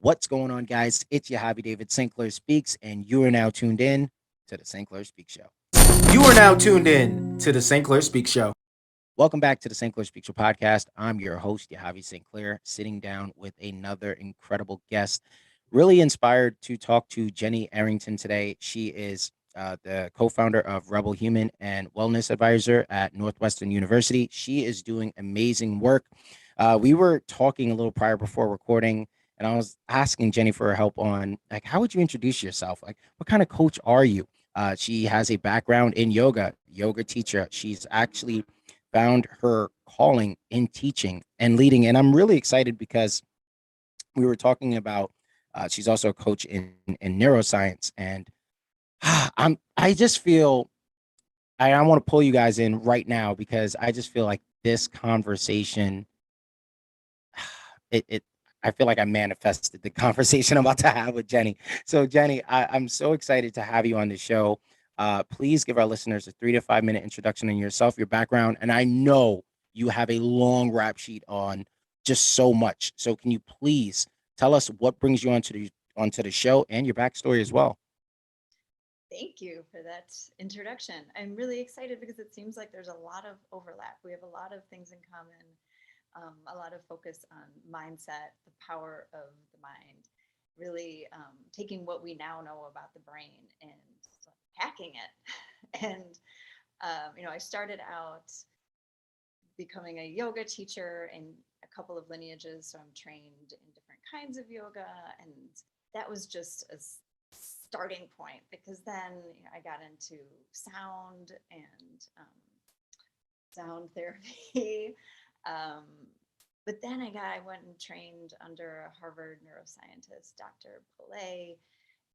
What's going on, guys? It's your hobby, David St. Clair Speaks, and you are now tuned in to the St. Clair Speaks Show. You are now tuned in to the St. Clair Speak Show. Welcome back to the St. Clair Speaks Show podcast. I'm your host, Yahavi St. Clair, sitting down with another incredible guest. Really inspired to talk to Jenny Arrington today. She is the co-founder of Rebel Human and Wellness Advisor at Northwestern University. She is doing amazing work. We were talking a little prior before recording, and I was asking Jenny for her help on like how would you introduce yourself? Like, what kind of coach are you? She has a background in yoga teacher. She's actually found her calling in teaching and leading. And I'm really excited because we were talking about she's also a coach in neuroscience. And I just feel I want to pull you guys in right now because I just feel like this conversation it I feel like I manifested the conversation I'm about to have with Jenny. So Jenny, I'm so excited to have you on the show. Please give our listeners a 3 to 5 minute introduction on yourself, your background, and I know you have a long rap sheet on just so much. So can you please tell us what brings you onto the show and your backstory as well? Thank you for that introduction. I'm really excited because it seems like there's a lot of overlap. We have a lot of things in common, a lot of focus on mindset, the power of the mind, really taking what we now know about the brain and hacking it. And, I started out becoming a yoga teacher in a couple of lineages. So I'm trained in different kinds of yoga. And that was just a starting point because then I got into sound and sound therapy. um, but then I went and trained under a Harvard neuroscientist, Dr. Pillay,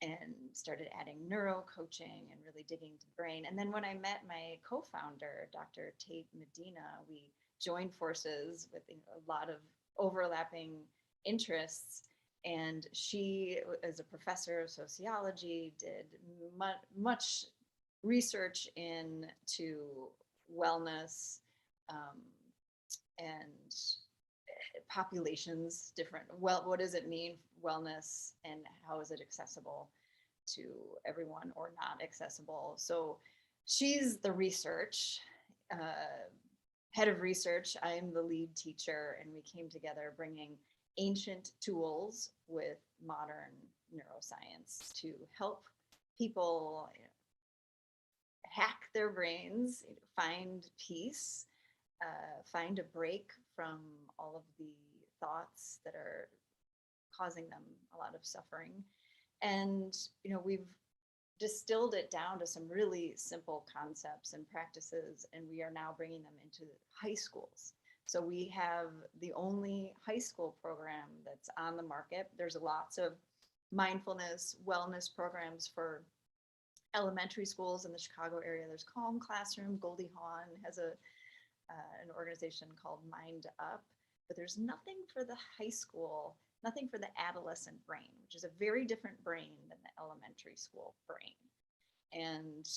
and started adding neuro coaching and really digging into the brain. And then when I met my co-founder, Dr. Tate Medina, we joined forces with a lot of overlapping interests. And she, as a professor of sociology, did much research into wellness, um, and populations different. Well, what does it mean, wellness, and how is it accessible to everyone or not accessible? So she's the research head of research. I am the lead teacher, and we came together bringing ancient tools with modern neuroscience to help people hack their brains, find peace, find a break from all of the thoughts that are causing them a lot of suffering. And, we've distilled it down to some really simple concepts and practices, and we are now bringing them into high schools. So we have the only high school program that's on the market. There's lots of mindfulness, wellness programs for elementary schools in the Chicago area. There's Calm Classroom. Goldie Hawn has an organization called Mind Up, but there's nothing for the high school, nothing for the adolescent brain, which is a very different brain than the elementary school brain. And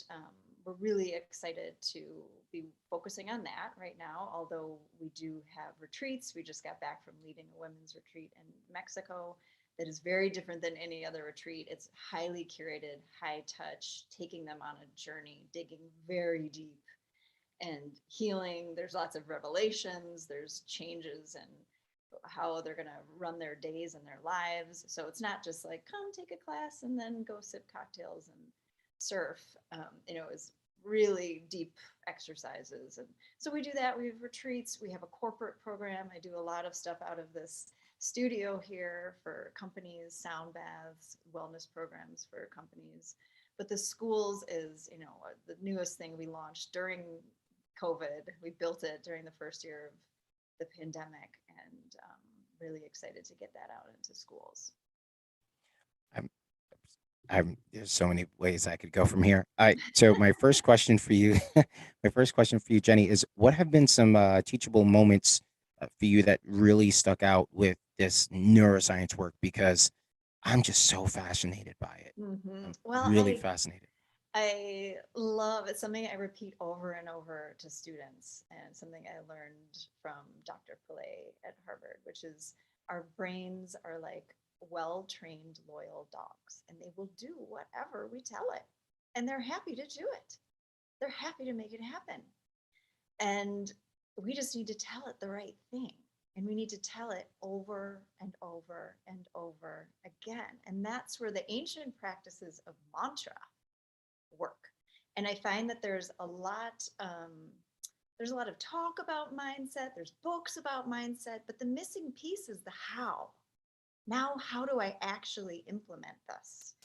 we're really excited to be focusing on that right now, although we do have retreats. We just got back from leading a women's retreat in Mexico that is very different than any other retreat. It's highly curated, high touch, taking them on a journey, digging very deep and healing. There's lots of revelations, there's changes in how they're going to run their days and their lives. So it's not just like, come take a class and then go sip cocktails and surf. It's really deep exercises. And so we do that. We have retreats. We have a corporate program. I do a lot of stuff out of this studio here for companies, sound baths, wellness programs for companies. But the schools is, the newest thing we launched during COVID. We built it during the first year of the pandemic, and really excited to get that out into schools. I'm there's so many ways I could go from here. So my first question for you, my first question for you, Jenny, is what have been some teachable moments for you that really stuck out with this neuroscience work? Because I'm just so fascinated by it. I'm Well, really fascinated. I love it's something I repeat over and over to students, and something I learned from Dr. Pillay at Harvard, which is our brains are like well-trained, loyal dogs, and they will do whatever we tell it. And they're happy to do it. They're happy to make it happen. And we just need to tell it the right thing. And we need to tell it over and over and over again. And that's where the ancient practices of mantra work. And I find that there's a lot of talk about mindset, there's books about mindset, but the missing piece is the how. Now, how do I actually implement this?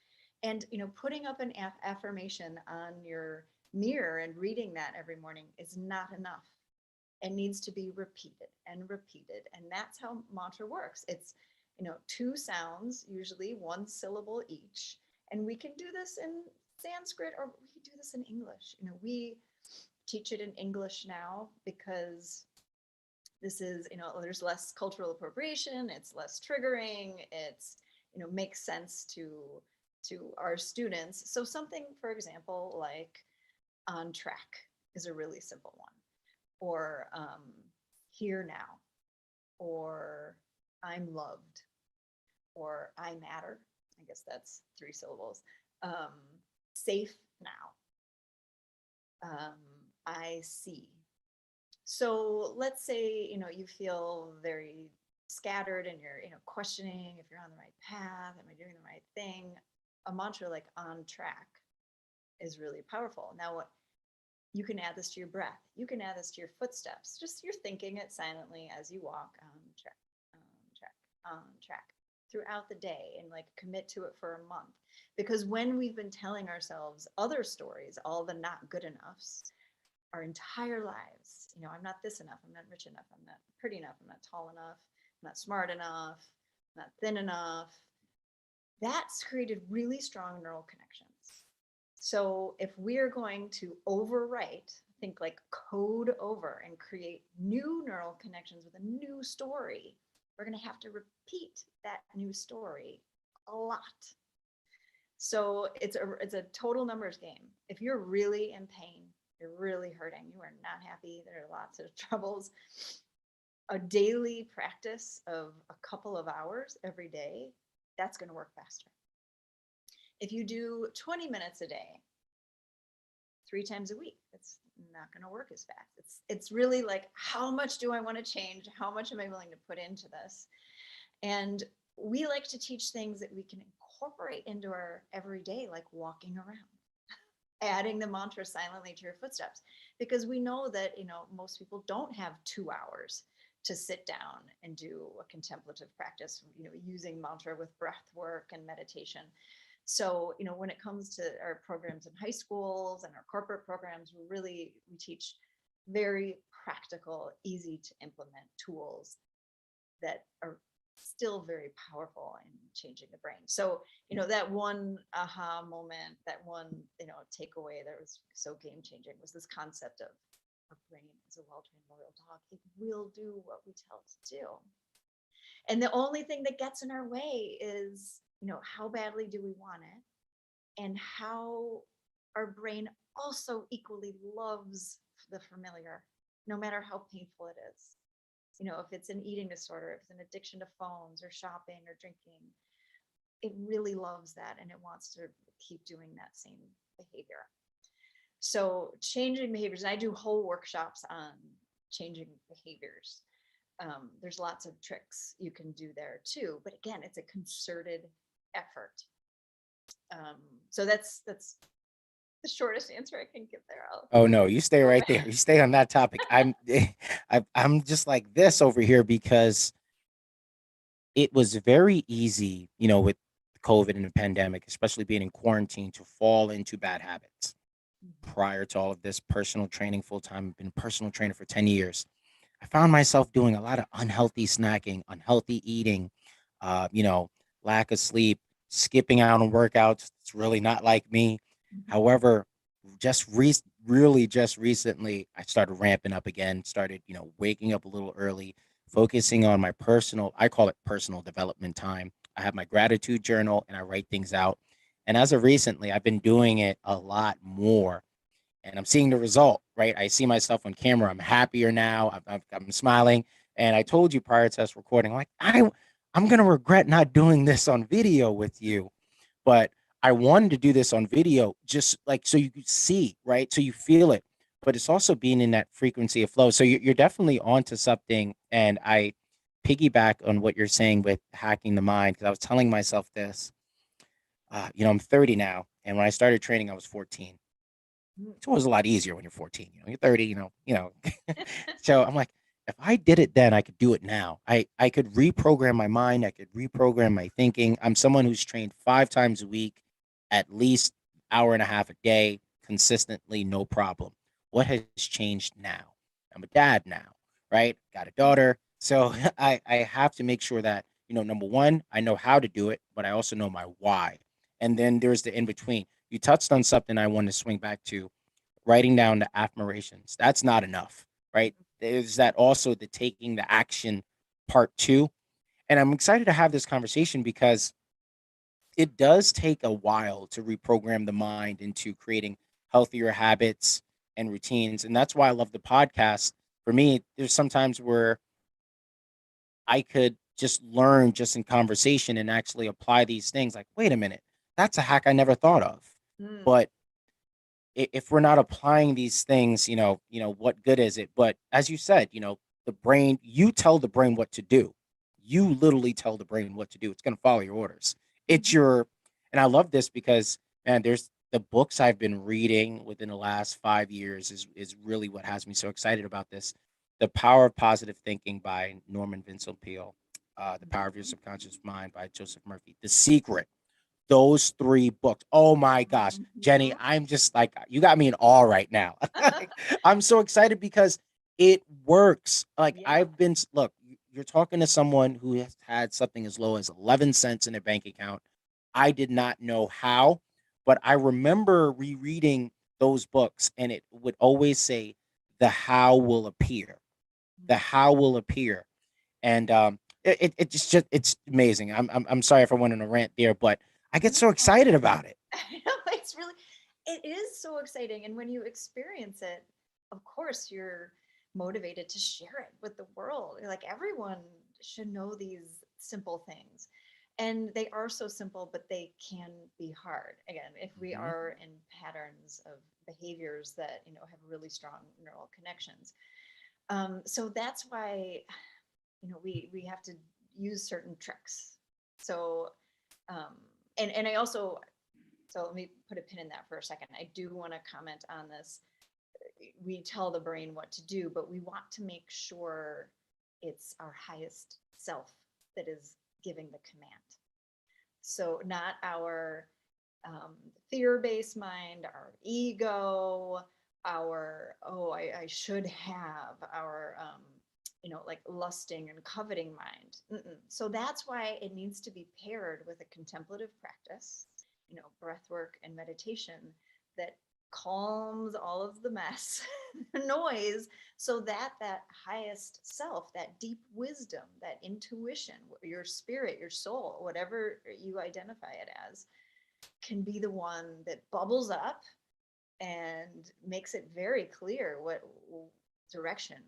And putting up an affirmation on your mirror and reading that every morning is not enough. It needs to be repeated and repeated, and that's how mantra works. It's two sounds, usually one syllable each, and we can do this in Sanskrit or we can do this in English. We teach it in English now because this is, there's less cultural appropriation, it's less triggering, it's, makes sense to our students. So something, for example, like on track is a really simple one, or here now, or I'm loved, or I matter. I guess that's 3 syllables. Safe now. I see. So let's say, you feel very scattered and you're, questioning if you're on the right path, am I doing the right thing? A mantra like on track is really powerful. Now, you can add this to your breath. You can add this to your footsteps. Just you're thinking it silently as you walk on track, on track, on track throughout the day, and like commit to it for a month. Because when we've been telling ourselves other stories, all the not good enoughs, our entire lives, I'm not this enough, I'm not rich enough, I'm not pretty enough, I'm not tall enough, I'm not smart enough, I'm not thin enough. That's created really strong neural connections. So if we're going to overwrite, think like code over and create new neural connections with a new story, we're going to have to repeat that new story a lot. So it's a total numbers game. If you're really in pain, you're really hurting, you are not happy, there are lots of troubles, a daily practice of a couple of hours every day, that's going to work faster. If you do 20 minutes a day, 3 times a week, it's not going to work as fast. It's really like, how much do I want to change? How much am I willing to put into this? And we like to teach things that we can incorporate into our everyday, like walking around, adding the mantra silently to your footsteps, because we know that, most people don't have 2 hours to sit down and do a contemplative practice, using mantra with breath work and meditation. So, when it comes to our programs in high schools and our corporate programs, we teach very practical, easy to implement tools that are still very powerful in changing the brain. So, that one aha moment, that one, takeaway that was so game changing was this concept of our brain is a well-trained, loyal dog. It will do what we tell it to do. And the only thing that gets in our way is, how badly do we want it? And how our brain also equally loves the familiar, no matter how painful it is. If it's an eating disorder, if it's an addiction to phones or shopping or drinking, it really loves that and it wants to keep doing that same behavior. So changing behaviors, and I do whole workshops on changing behaviors. There's lots of tricks you can do there too, but again, it's a concerted effort. So that's the shortest answer I can give there. Oh no, you stay right there. You stay on that topic. I'm just like this over here because it was very easy, with COVID and the pandemic, especially being in quarantine, to fall into bad habits. Prior to all of this, personal training full time, I've been a personal trainer for 10 years. I found myself doing a lot of unhealthy snacking, unhealthy eating, uh, you know, lack of sleep, skipping out on workouts. It's really not like me. However, just recently, I started ramping up again, started, waking up a little early, focusing on my personal, I call it personal development time. I have my gratitude journal and I write things out. And as of recently, I've been doing it a lot more and I'm seeing the result, right? I see myself on camera. I'm happier now. I'm smiling. And I told you prior to us recording, like I'm going to regret not doing this on video with you. But I wanted to do this on video just like so you could see, right? So you feel it. But it's also being in that frequency of flow. So you're definitely onto something. And I piggyback on what you're saying with hacking the mind because I was telling myself this. I'm 30 now, and when I started training, I was 14. Mm. It's always a lot easier when you're 14. You're 30. So I'm like, if I did it then, I could do it now. I could reprogram my mind. I could reprogram my thinking. I'm someone who's trained 5 times a week, at least hour and a half a day, consistently, no problem. What has changed now? I'm a dad now, right? Got a daughter. So I have to make sure that, number one, I know how to do it, but I also know my why. And then there's the in between. You touched on something I want to swing back to, writing down the affirmations. That's not enough, right? There's that also the taking the action part two. And I'm excited to have this conversation because it does take a while to reprogram the mind into creating healthier habits and routines. And that's why I love the podcast. For me, there's sometimes where I could just learn just in conversation and actually apply these things like, wait a minute, that's a hack I never thought of. Mm. But if we're not applying these things, what good is it? But as you said, the brain, you tell the brain what to do. You literally tell the brain what to do. It's going to follow your orders. It's Mhm. your, and I love this because, man, there's the books I've been reading within the last 5 years is really what has me so excited about this. The Power of Positive Thinking by Norman Vincent Peale, The Power of Your Mhm. Subconscious Mind by Joseph Murphy, The Secret, those 3 books. Oh my gosh, Jenny, Mhm. I'm just like, you got me in awe right now. I'm so excited because it works. Like Yeah. I've been, look, you're talking to someone who has had something as low as 11 cents in a bank account. I did not know how, but I remember rereading those books and it would always say, the how will appear. The how will appear. And it just it's amazing. I'm sorry if I went on a rant there, but I get so No. excited about it. I know, it's really, it is so exciting. And when you experience it, of course, you're motivated to share it with the world. Like everyone should know these simple things. And they are so simple, but they can be hard. Again, if we Mhm. are in patterns of behaviors that, have really strong neural connections. So that's why, we have to use certain tricks. So, um, and I also, so let me put a pin in that for a second. I do want to comment on this. We tell the brain what to do, but we want to make sure it's our highest self that is giving the command. So, not our fear based mind, our ego, our, oh, I should have, our, like lusting and coveting mind. Mm-mm. So that's why it needs to be paired with a contemplative practice, breath work and meditation that calms all of the mess, the noise, so that that highest self, that deep wisdom, that intuition, your spirit, your soul, whatever you identify it as, can be the one that bubbles up and makes it very clear what direction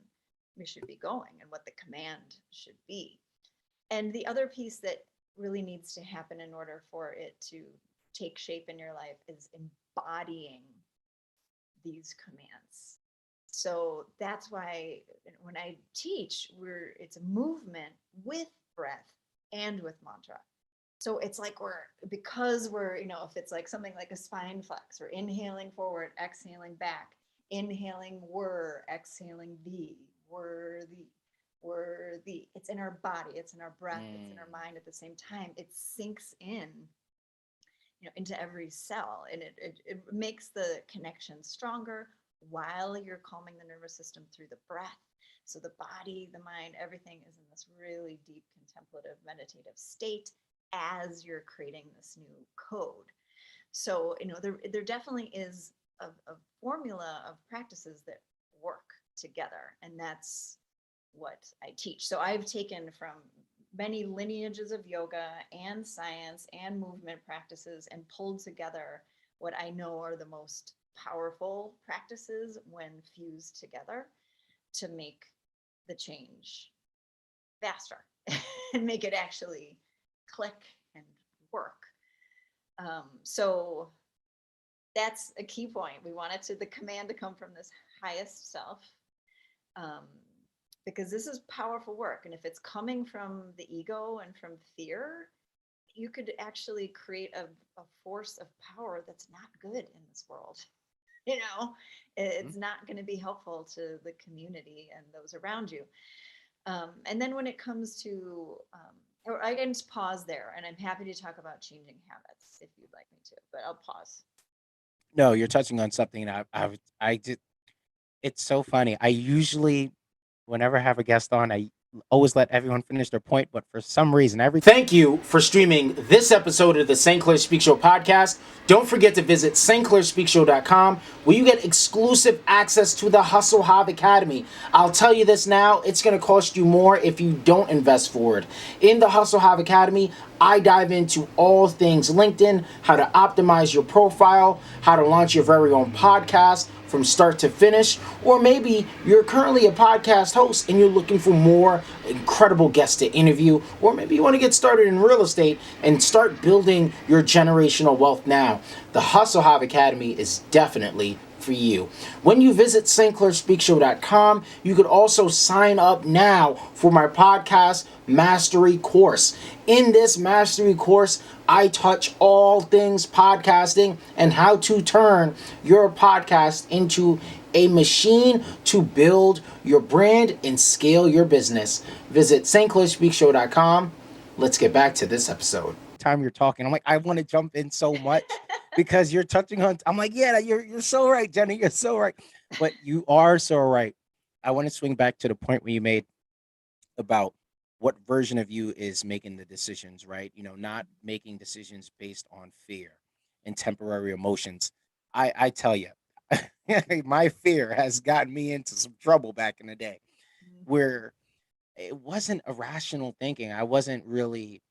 we should be going and what the command should be. And the other piece that really needs to happen in order for it to take shape in your life is embodying these commands. So that's why when I teach, it's a movement with breath and with mantra. So it's like because we're, if it's like something like a spine flex, we're inhaling forward, exhaling back, inhaling exhaling be, worthy. It's in our body, it's in our breath, it's in our Mm. mind at the same time. It sinks in, into every cell, and it makes the connection stronger while you're calming the nervous system through the breath. So the body, the mind, everything is in this really deep contemplative meditative state as you're creating this new code. So, there definitely is a formula of practices that work together. And that's what I teach. So I've taken from many lineages of yoga and science and movement practices and pulled together what I know are the most powerful practices when fused together to make the change faster. and make it actually click and work. So that's a key point. We want it to the command to come from this highest self, um, because this is powerful work. And if it's coming from the ego and from fear, you could actually create a force of power that's not good in this world. You know, Mhm. it's not going to be helpful to the community and those around you. And then when it comes to, or I can just pause there, and I'm happy to talk about changing habits if you'd like me to, but I'll pause. No, you're touching on something that I did. It's so funny. I usually, whenever I have a guest on, I always let everyone finish their point, but for some reason, every Thank you for streaming this episode of the St. Clair Speak Show podcast. Don't forget to visit stclairspeakshow.com where you get exclusive access to the Hustle Hive Academy. I'll tell you this now, it's going to cost you more if you don't invest forward. In the Hustle Hive Academy, I dive into all things LinkedIn, how to optimize your profile, how to launch your very own podcast from start to finish, or maybe you're currently a podcast host and you're looking for more incredible guests to interview, or maybe you want to get started in real estate and start building your generational wealth now. The Hustle Hive Academy is definitely for you. When you visit stclairspeakshow.com, you could also sign up now for my podcast mastery course. In this mastery course, I touch all things podcasting and how to turn your podcast into a machine to build your brand and scale your business. Visit stclairspeakshow.com. Let's get back to this episode. time you're talking, I'm like, I want to jump in so much because you're touching on. I'm like, yeah, you're so right, Jenny. You're so right, but you are so right. I want to swing back to the point where you made about what version of you is making the decisions, right? Not making decisions based on fear and temporary emotions. I tell you, my fear has gotten me into some trouble back in the day Mhm. where it wasn't irrational thinking. I wasn't really,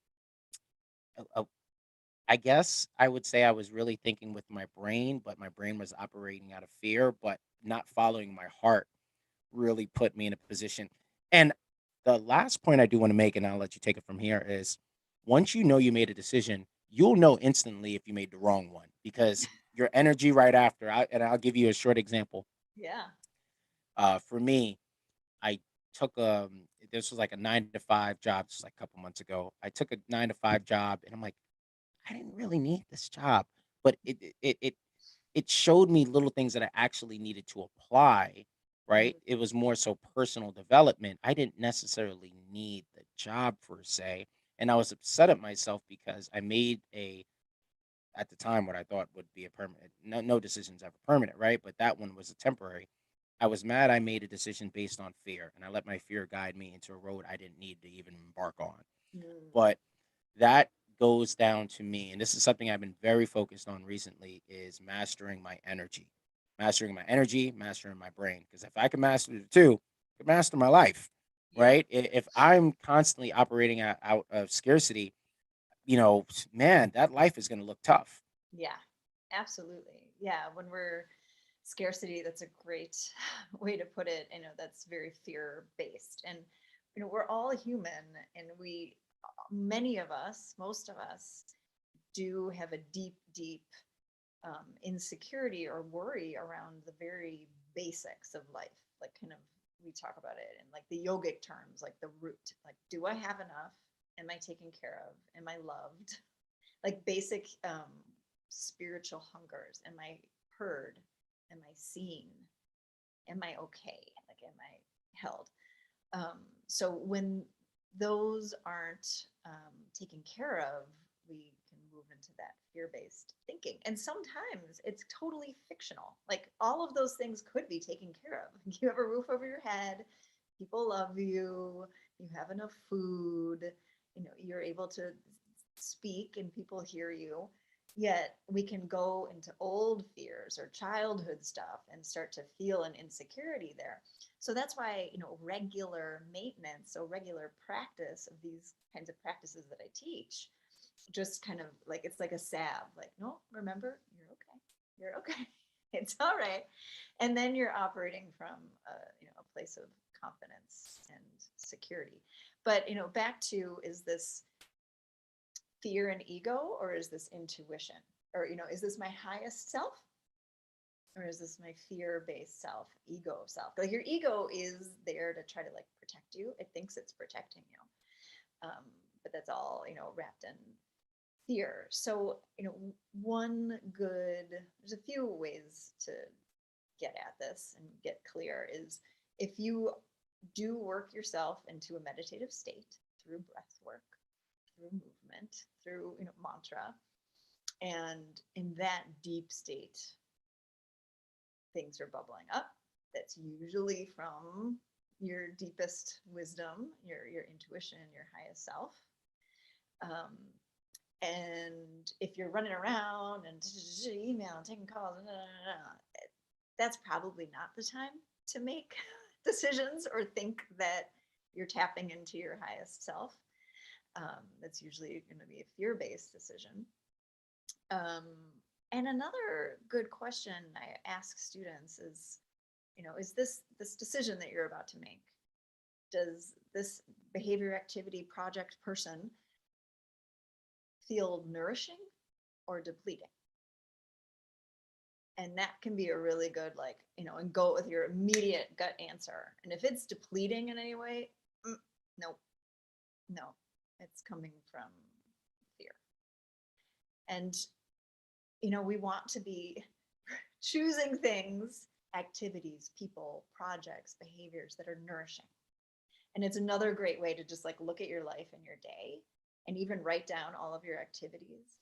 I guess I would say I was really thinking with my brain, but my brain was operating out of fear, but not following my heart really put me in a position. And the last point I do want to make, and I'll let you take it from here, is once you know you made a decision, you'll know instantly if you made the wrong one because your energy right after. And I'll give you a short example. Yeah. For me, I took this was like a 9 to 5 job, just like a couple months ago. I took a 9 to 5 job, and I'm like, I didn't really need this job, but it showed me little things that I actually needed to apply, right? Mhm. It was more so personal development. I didn't necessarily need the job per se. And I was upset at myself because I made at the time, what I thought would be a permanent, no decisions ever permanent, right? But that one was a temporary. I was mad I made a decision based on fear and I let my fear guide me into a road I didn't need to even embark on. Mm. But that goes down to me, and this is something I've been very focused on recently, is mastering my brain, because if I can master the two, I can master my life, Yeah. right? If I'm constantly operating out of scarcity, man, that life is going to look tough. Yeah. Absolutely. Yeah. When we're scarcity, that's a great way to put it. That's very fear based. And, we're all human, and many of us, most of us, do have a deep, deep insecurity or worry around the very basics of life. Like, kind of, we talk about it in like the yogic terms, like the root. Like, do I have enough? Am I taken care of? Am I loved? Like basic spiritual hungers. Am I heard? Am I seen? Am I okay? Like, am I held? So when those aren't taken care of, we can move into that fear-based thinking. And sometimes it's totally fictional. Like, all of those things could be taken care of. You have a roof over your head, people love you, you have enough food, you're able to speak and people hear you. Yet we can go into old fears or childhood stuff and start to feel an insecurity there. So that's why, regular maintenance or regular practice of these kinds of practices that I teach, just kind of like, it's like a salve, like, no, remember, you're okay. You're okay. It's all right. And then you're operating from a place of confidence and security. But, back to, is this fear and ego, or is this intuition? Or, is this my highest self? Or is this my fear-based self, ego self? Like, your ego is there to try to like protect you. It thinks it's protecting you. But that's all, wrapped in fear. So, there's a few ways to get at this and get clear is, if you do work yourself into a meditative state through breath work, through movement, through, mantra, and in that deep state, things are bubbling up. That's usually from your deepest wisdom, your intuition, your highest self. And if you're running around and email and taking calls, that's probably not the time to make decisions or think that you're tapping into your highest self. That's usually going to be a fear-based decision. And another good question I ask students is, is this decision that you're about to make, does this behavior, activity, project, person feel nourishing or depleting? And that can be a really good, and go with your immediate gut answer. And if it's depleting in any way, no, it's coming from fear. And, we want to be choosing things, activities, people, projects, behaviors that are nourishing. And it's another great way to just look at your life and your day, and even write down all of your activities.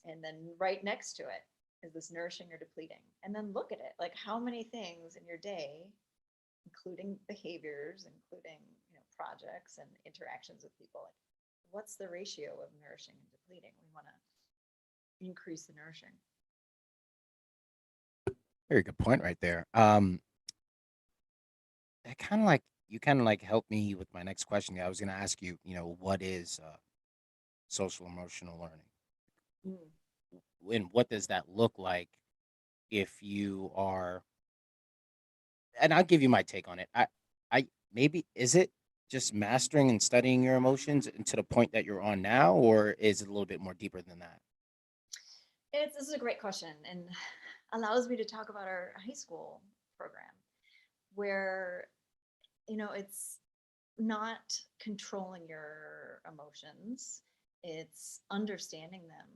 And then right next to it, is this nourishing or depleting? And then look at it, how many things in your day, including behaviors, including, projects and interactions with people, what's the ratio of nourishing and depleting? We want to increase the nourishing. Very good point right there. That you kind of helped me with my next question. I was going to ask you, what is social emotional learning? And what does that look like if you are, and I'll give you my take on it. I maybe, is it just mastering and studying your emotions and to the point that you're on now, or is it a little bit more deeper than that? This is a great question, and allows me to talk about our high school program, where, it's not controlling your emotions. It's understanding them,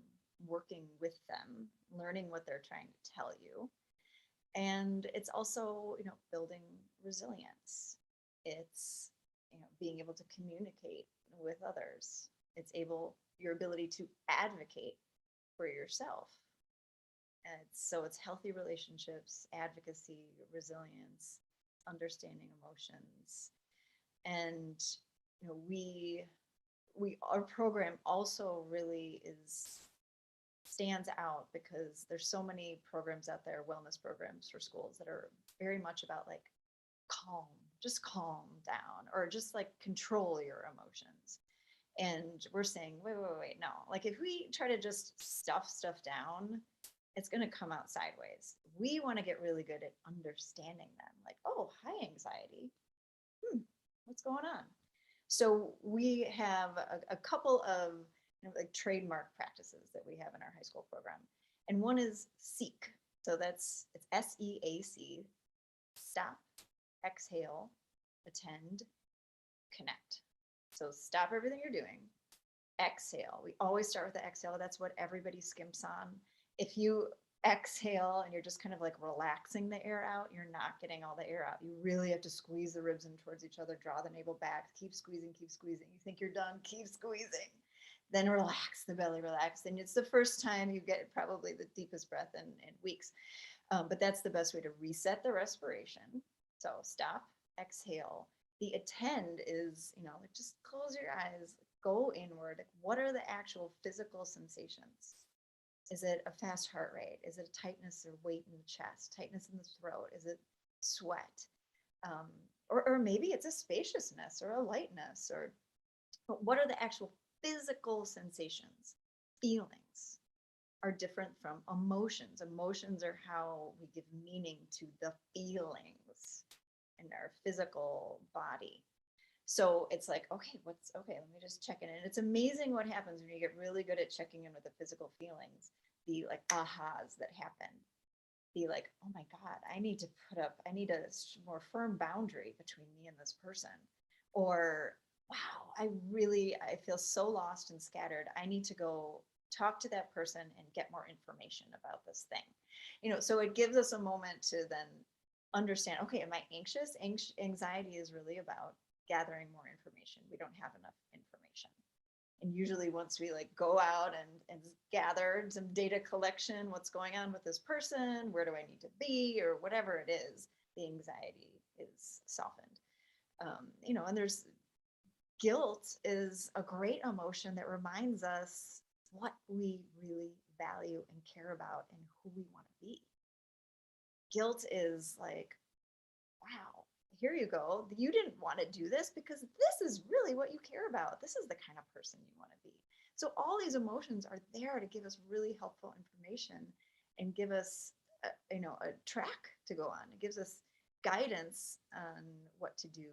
working with them, learning what they're trying to tell you. And it's also, building resilience. It's, being able to communicate with others. It's your ability to advocate for yourself. And it's healthy relationships, advocacy, resilience, understanding emotions. And, our program also really stands out because there's so many programs out there, wellness programs for schools, that are very much about just calm down, or just control your emotions. And we're saying, wait, no. If we try to just stuff stuff down, it's going to come out sideways. We want to get really good at understanding them. Oh, hi, anxiety. What's going on? So we have a couple of trademark practices that we have in our high school program. And one is SEEK. So it's SEAC. Stop, exhale, attend, connect. So stop everything you're doing. Exhale. We always start with the exhale. That's what everybody skimps on. If you exhale and you're just kind of relaxing the air out, you're not getting all the air out. You really have to squeeze the ribs in towards each other, draw the navel back, keep squeezing, keep squeezing. You think you're done, keep squeezing. Then relax the belly, relax. And it's the first time you get probably the deepest breath in weeks. But that's the best way to reset the respiration. So stop, exhale. The attend is, just close your eyes, go inward. What are the actual physical sensations? Is it a fast heart rate? Is it a tightness or weight in the chest, tightness in the throat? Is it sweat? Or maybe it's a spaciousness or a lightness, but what are the actual physical sensations? Feelings are different from emotions. Emotions are how we give meaning to the feelings in our physical body. So it's like, okay, let me just check in. And it's amazing what happens when you get really good at checking in with the physical feelings, the like ahas that happen. Be like, oh my God, I need a more firm boundary between me and this person. Or, wow, I feel so lost and scattered. I need to go talk to that person and get more information about this thing. So it gives us a moment to then understand, okay, am I anxious? Anxiety is really about gathering more information. We don't have enough information. And usually once we like go out and gather some data collection, what's going on with this person, where do I need to be, or whatever it is, the anxiety is softened. And there's guilt is a great emotion that reminds us what we really value and care about and who we want to be. Guilt is like, wow, here you go. You didn't want to do this because this is really what you care about. This is the kind of person you want to be. So all these emotions are there to give us really helpful information and give us a track to go on. It gives us guidance on what to do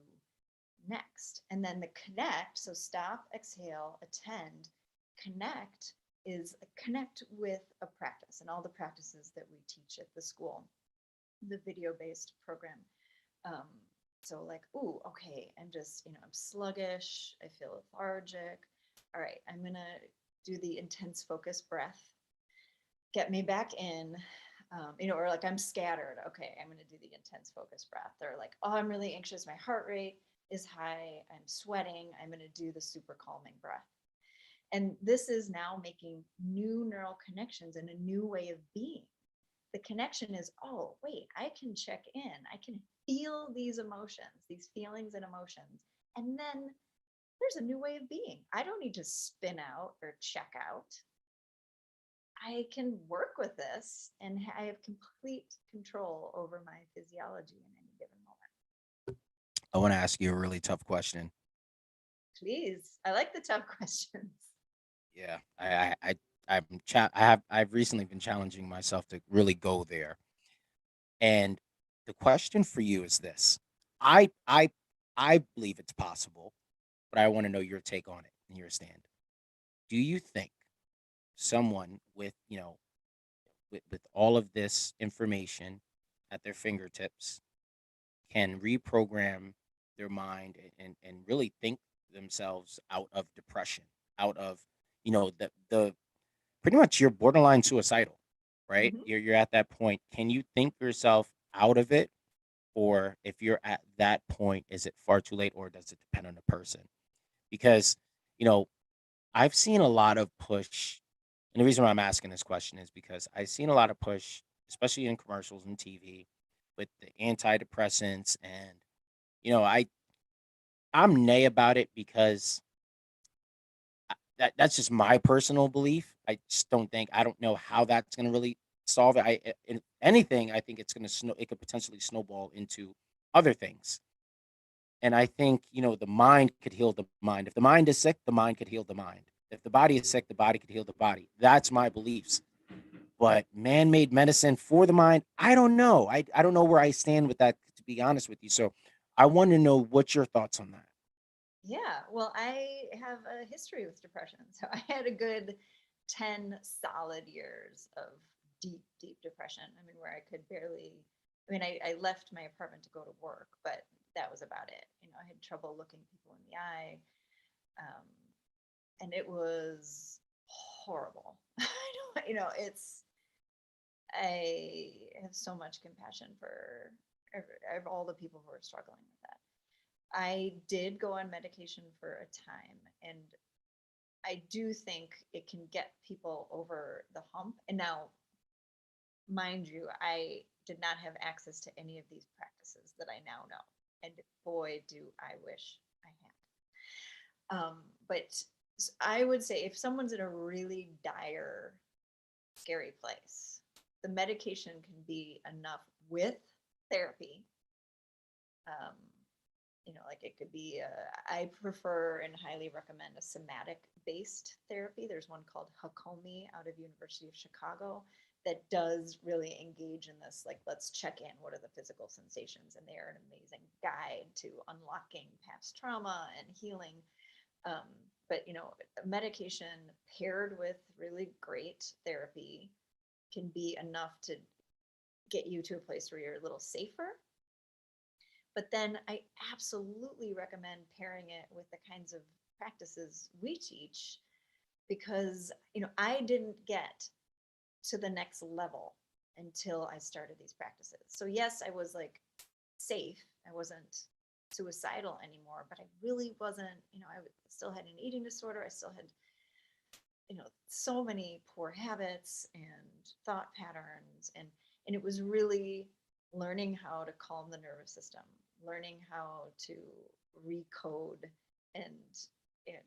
next. And then the connect, so stop, exhale, attend, connect is connect with a practice and all the practices that we teach at the school, the video-based program. Um, so like, ooh, okay, I'm sluggish, I feel lethargic. All right, I'm gonna do the intense focus breath, get me back in. Or like I'm scattered. Okay, I'm gonna do the intense focus breath. Or like, oh, I'm really anxious, my heart rate is high, I'm sweating, I'm gonna do the super calming breath. And this is now making new neural connections and a new way of being. The connection is, oh, wait, I can check in. I can feel these emotions, these feelings and emotions. And then there's a new way of being. I don't need to spin out or check out. I can work with this and I have complete control over my physiology in any given moment. I want to ask you a really tough question. Please. I like the tough questions. Yeah, I've recently been challenging myself to really go there. And the question for you is this: I I I believe it's possible, but I want to know your take on it and your stand. Do you think someone with with all of this information at their fingertips can reprogram their mind and really think themselves out of depression, out of the pretty much you're borderline suicidal, right? Mm-hmm. You're at that point. Can you think yourself out of it? Or if you're at that point, is it far too late or does it depend on the person? Because, you know, I've seen a lot of push. And the reason why I'm asking this question is because I've seen a lot of push, especially in commercials and TV, with the antidepressants. And, you know, I'm nay about it because that's just my personal belief. I don't know how that's going to really solve it. In anything, I think it's going to it could potentially snowball into other things. And I think, the mind could heal the mind. If the mind is sick, the mind could heal the mind. If the body is sick, the body could heal the body. That's my beliefs. But man-made medicine for the mind, I don't know. I don't know where I stand with that, to be honest with you. So I want to know what's your thoughts on that. Yeah, well, I have a history with depression. So I had a good 10 solid years of deep, deep depression. I mean, where I could barely, I left my apartment to go to work, but that was about it. I had trouble looking people in the eye. Um, and it was horrible. I have so much compassion for all the people who are struggling with that. I did go on medication for a time, and I do think it can get people over the hump. And now, mind you, I did not have access to any of these practices that I now know. And boy, do I wish I had. But I would say if someone's in a really dire, scary place, the medication can be enough with therapy. Um, Like it could be, I prefer and highly recommend a somatic based therapy. There's one called Hakomi out of University of Chicago that does really engage in this. Like, let's check in. What are the physical sensations? And they are an amazing guide to unlocking past trauma and healing. Um, but medication paired with really great therapy can be enough to get you to a place where you're a little safer. But then I absolutely recommend pairing it with the kinds of practices we teach, because I didn't get to the next level until I started these practices. So yes, I was like safe. I wasn't suicidal anymore, but I really wasn't, I still had an eating disorder. I still had, so many poor habits and thought patterns. And it was really learning how to calm the nervous system, learning how to recode and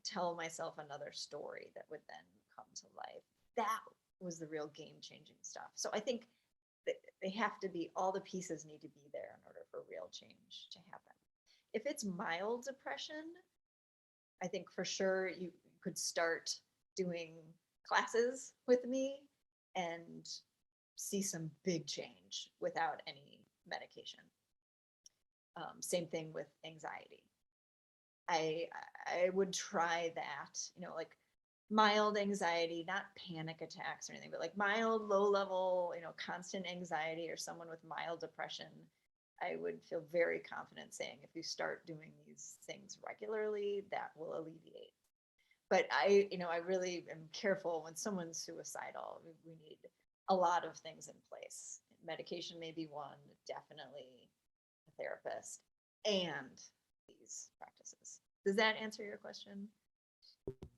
tell myself another story that would then come to life. That was the real game changing stuff. So I think they have to be, all the pieces need to be there in order for real change to happen. If it's mild depression, I think for sure you could start doing classes with me and see some big change without any medication. Same thing with anxiety. I I would try that, like mild anxiety, not panic attacks or anything, but like mild, low level, constant anxiety, or someone with mild depression. I would feel very confident saying if you start doing these things regularly, that will alleviate. But I really am careful when someone's suicidal. We need a lot of things in place. Medication may be one, definitely a therapist, and these practices. Does that answer your question?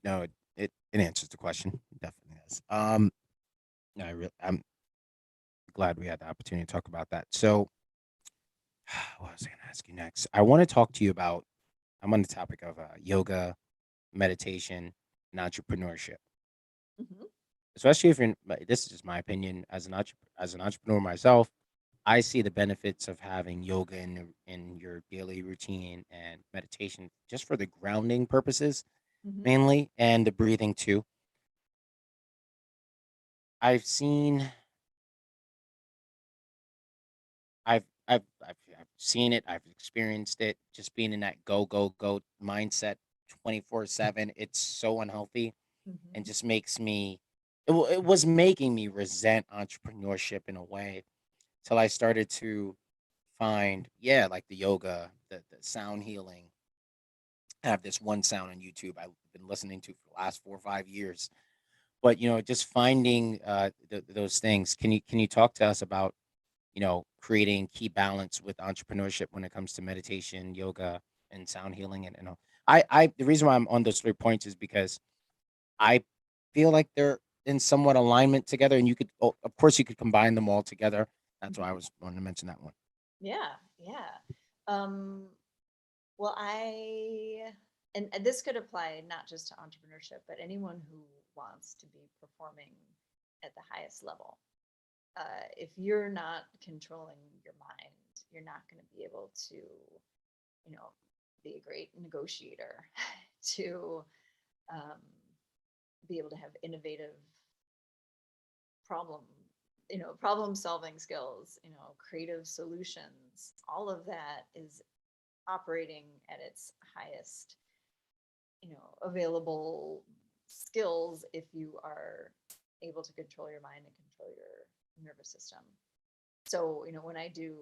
No, it answers the question. It definitely does. I'm glad we had the opportunity to talk about that. So, what was I going to ask you next? I want to talk to you about. I'm on the topic of yoga, meditation, and entrepreneurship. Hmm. Especially if you're, this is just my opinion as as an entrepreneur myself. I see the benefits of having yoga in your daily routine and meditation just for the grounding purposes Hmm. mainly, and the breathing too. I've seen I've seen it, I've experienced it, just being in that go, go, go mindset 24/7. It's so unhealthy and Hmm. just makes me it was making me resent entrepreneurship in a way till I started to find, yeah, like the yoga, the sound healing. I have this one sound on YouTube I've been listening to for the last 4 or 5 years. But just finding those things. Can you talk to us about creating key balance with entrepreneurship when it comes to meditation, yoga, and sound healing? And I the reason why I'm on those 3 points is because I feel like they're in somewhat alignment together, and of course, you could combine them all together. That's why I was wanting to mention that one. Yeah, yeah. Um, well, and this could apply not just to entrepreneurship, but anyone who wants to be performing at the highest level. If you're not controlling your mind, you're not going to be able to, be a great negotiator, to um, be able to have innovative problem, problem solving skills, creative solutions. All of that is operating at its highest, available skills if you are able to control your mind and control your nervous system. So, when I do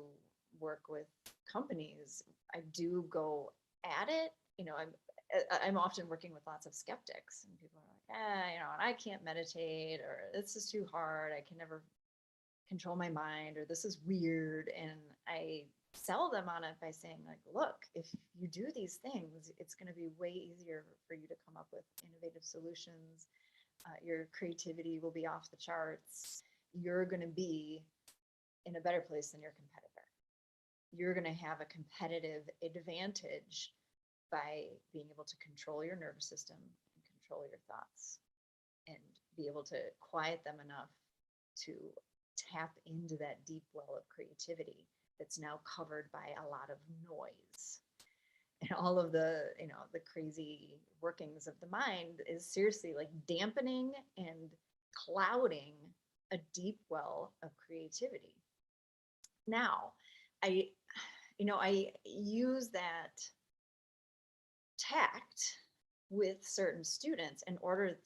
work with companies, I do go at it. I'm often working with lots of skeptics, and people are like, and I can't meditate, or this is too hard. I can never control my mind, or this is weird. And I sell them on it by saying, like, look, if you do these things, it's going to be way easier for you to come up with innovative solutions. Your creativity will be off the charts. You're going to be in a better place than your competitor. You're going to have a competitive advantage by being able to control your nervous system and control your thoughts and be able to quiet them enough to tap into that deep well of creativity that's now covered by a lot of noise. and all of the, the crazy workings of the mind is seriously like dampening and clouding a deep well of creativity. Now, I, I use that tact with certain students in order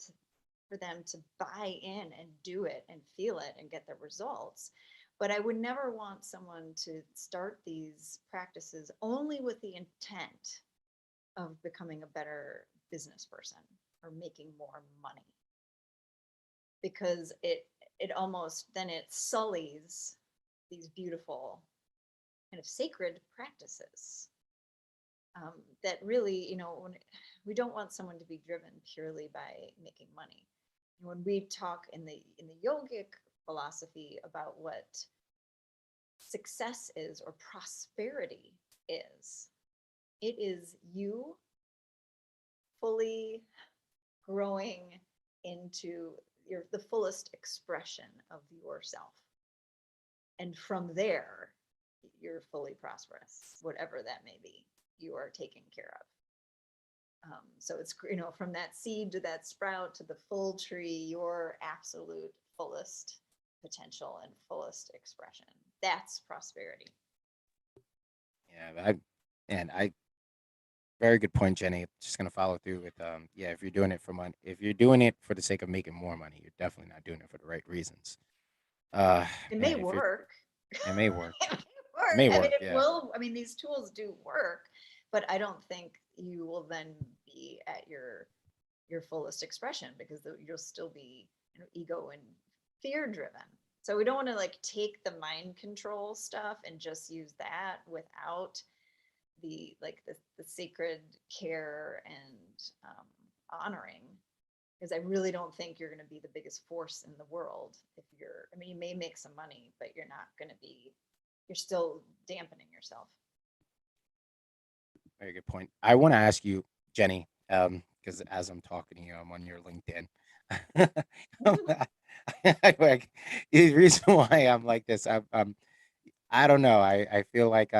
for them to buy in and do it and feel it and get the results. But I would never want someone to start these practices only with the intent of becoming a better business person or making more money, because it almost then it sullies these beautiful kind of sacred practices, that really, when we don't want someone to be driven purely by making money. When we talk in the yogic philosophy about what success is or prosperity is, it is you fully growing into the fullest expression of yourself. And from there, you're fully prosperous, whatever that may be, you are taken care of. So it's, from that seed to that sprout to the full tree, your absolute fullest potential and fullest expression. That's prosperity. Yeah, I very good point, Jenny. Just gonna follow through with yeah, if you're doing it for money, if you're doing it for the sake of making more money, you're definitely not doing it for the right reasons. It may Man, if you're work. it may work. It may It work. may I mean, work, it yeah. will. I mean, these tools do work, but I don't think you will then be at your fullest expression, because you'll still be, ego and fear driven. So we don't want to like take the mind control stuff and just use that without the sacred care and honoring, because I really don't think you're going to be the biggest force in the world if you're, I mean, you may make some money, but you're not going to be, you're still dampening yourself. Very good point. I want to ask you, Jenny, because as I'm talking to you, I'm on your LinkedIn. Like, the reason why I'm like this, I don't know. I feel like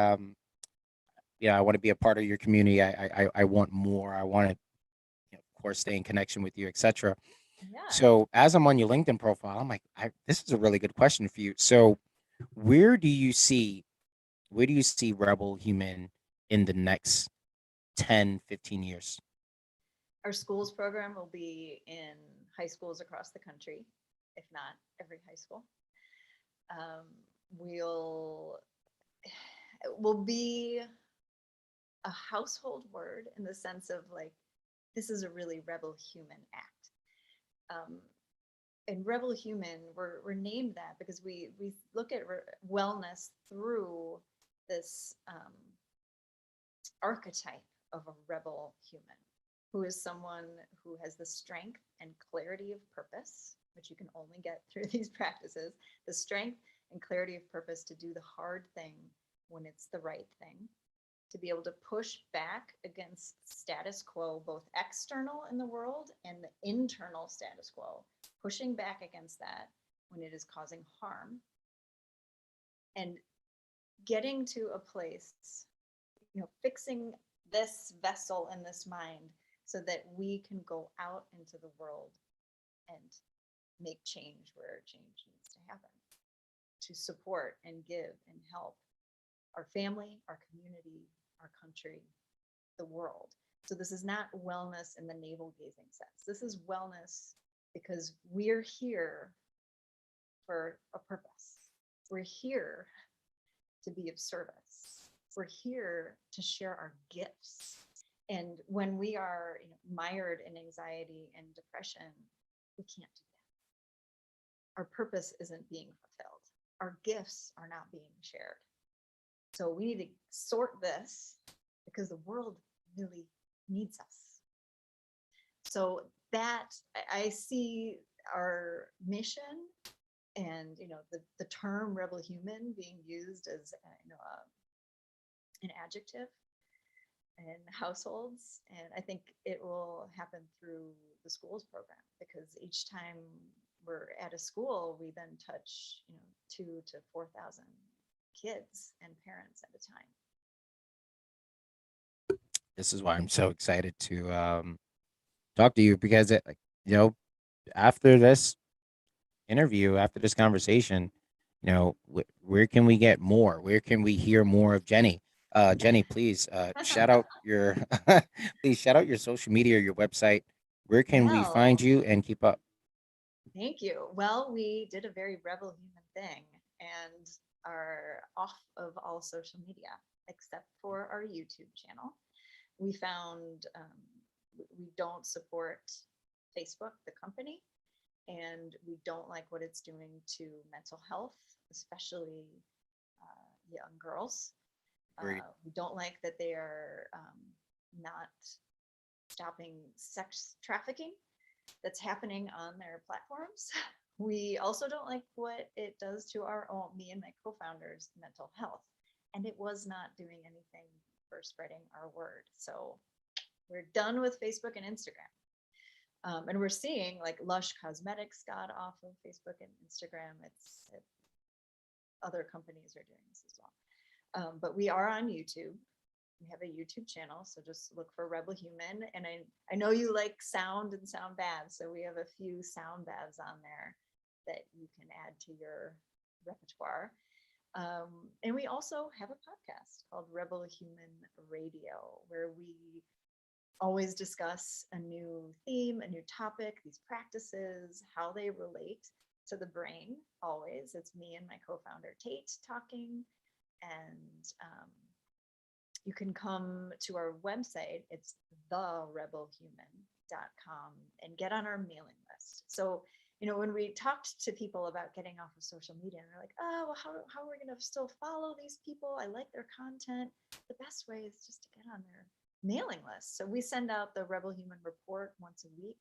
yeah, I want to be a part of your community. I want more. I want to, of course, stay in connection with you, etc. Yeah. So as I'm on your LinkedIn profile, I'm like, this is a really good question for you. So where do you see Rebel Human in the next 10, 15 years? Our schools program will be in high schools across the country, if not every high school. Um, we'll will be a household word in the sense of like, this is a really rebel human act. And rebel human, we're named that because we look at wellness through this archetype of a rebel human, who is someone who has the strength and clarity of purpose, which you can only get through these practices, the strength and clarity of purpose to do the hard thing when it's the right thing, to be able to push back against status quo, both external in the world and the internal status quo, pushing back against that when it is causing harm, and getting to a place, fixing this vessel in this mind so that we can go out into the world and make change where change needs to happen, to support and give and help our family, our community, our country, the world. So this is not wellness in the navel gazing sense. This is wellness because we're here for a purpose. We're here to be of service. We're here to share our gifts. And when we are mired in anxiety and depression, we can't do that. Our purpose isn't being fulfilled. Our gifts are not being shared. So we need to sort this because the world really needs us. So that I see our mission and the term rebel human being used as an adjective in households, and I think it will happen through the schools program, because each time we're at a school, we then touch 2,000 to 4,000 kids and parents at a time. This is why I'm so excited to talk to you because you know, after this interview, after this conversation, where can we get more? Where can we hear more of Jenny? Jenny, please shout out your please shout out your social media, your website. Where can we find Well, you and keep up? thank you. Well, we did a very rebel human thing and are off of all social media except for our YouTube channel. We found we don't support Facebook, the company, and we don't like what it's doing to mental health, especially young girls. Agreed. We don't like that they are not stopping sex trafficking that's happening on their platforms. We also don't like what it does to our own, me and my co-founders' mental health. And it was not doing anything for spreading our word. So we're done with Facebook and Instagram. And we're seeing like Lush Cosmetics got off of Facebook and Instagram. Other companies are doing this as well. But we are on YouTube. We have a YouTube channel, so just look for Rebel Human. And I know you like sound and sound baths, so we have a few sound baths on there that you can add to your repertoire. And we also have a podcast called Rebel Human Radio, where we always discuss a new theme, a new topic, these practices, how they relate to the brain. Always, it's me and my co-founder Tate talking, and you can come to our website. It's therebelhuman.com and get on our mailing list. So, when we talked to people about getting off of social media, and they're like, oh, well, how are we going to still follow these people? I like their content. The best way is just to get on their mailing list. So we send out the Rebel Human Report once a week,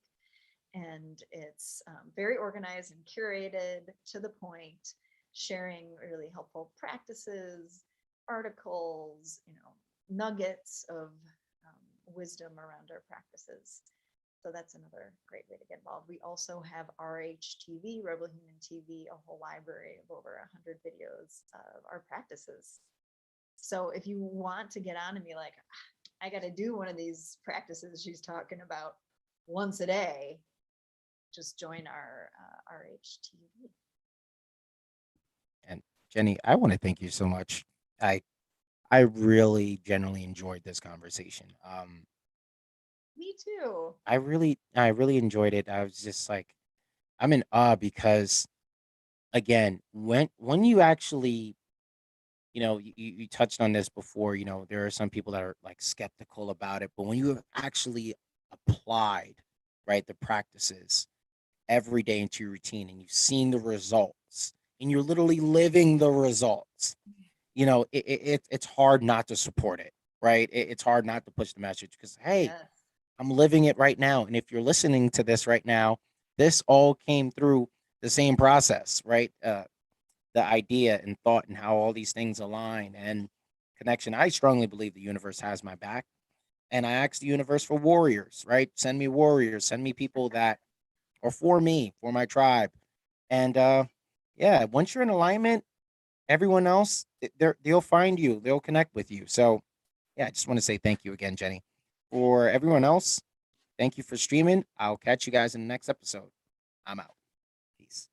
and it's very organized and curated, to the point, sharing really helpful practices, articles, nuggets of wisdom around our practices. So that's another great way to get involved. We also have RHTV, Rebel Human TV, a whole library of over 100 videos of our practices. So if you want to get on and be like, I got to do one of these practices she's talking about once a day, just join our RHTV. And Jenny, I want to thank you so much. I really genuinely enjoyed this conversation. Me too. I really enjoyed it. I was just like, I'm in awe because again, when you actually, you touched on this before, there are some people that are like skeptical about it, but when you have actually applied, right, the practices every day into your routine and you've seen the results and you're literally living the results, it's hard not to support it, right? It's hard not to push the message because, hey, Yes. I'm living it right now. And if you're listening to this right now, this all came through the same process, right? The idea and thought and how all these things align and connection. I strongly believe the universe has my back. And I ask the universe for warriors, right? Send me warriors, send me people that are for me, for my tribe. And yeah, once you're in alignment, everyone else, they'll find you, they'll connect with you. So yeah, I just want to say thank you again, Jenny. For everyone else, thank you for streaming. I'll catch you guys in the next episode. I'm out. Peace.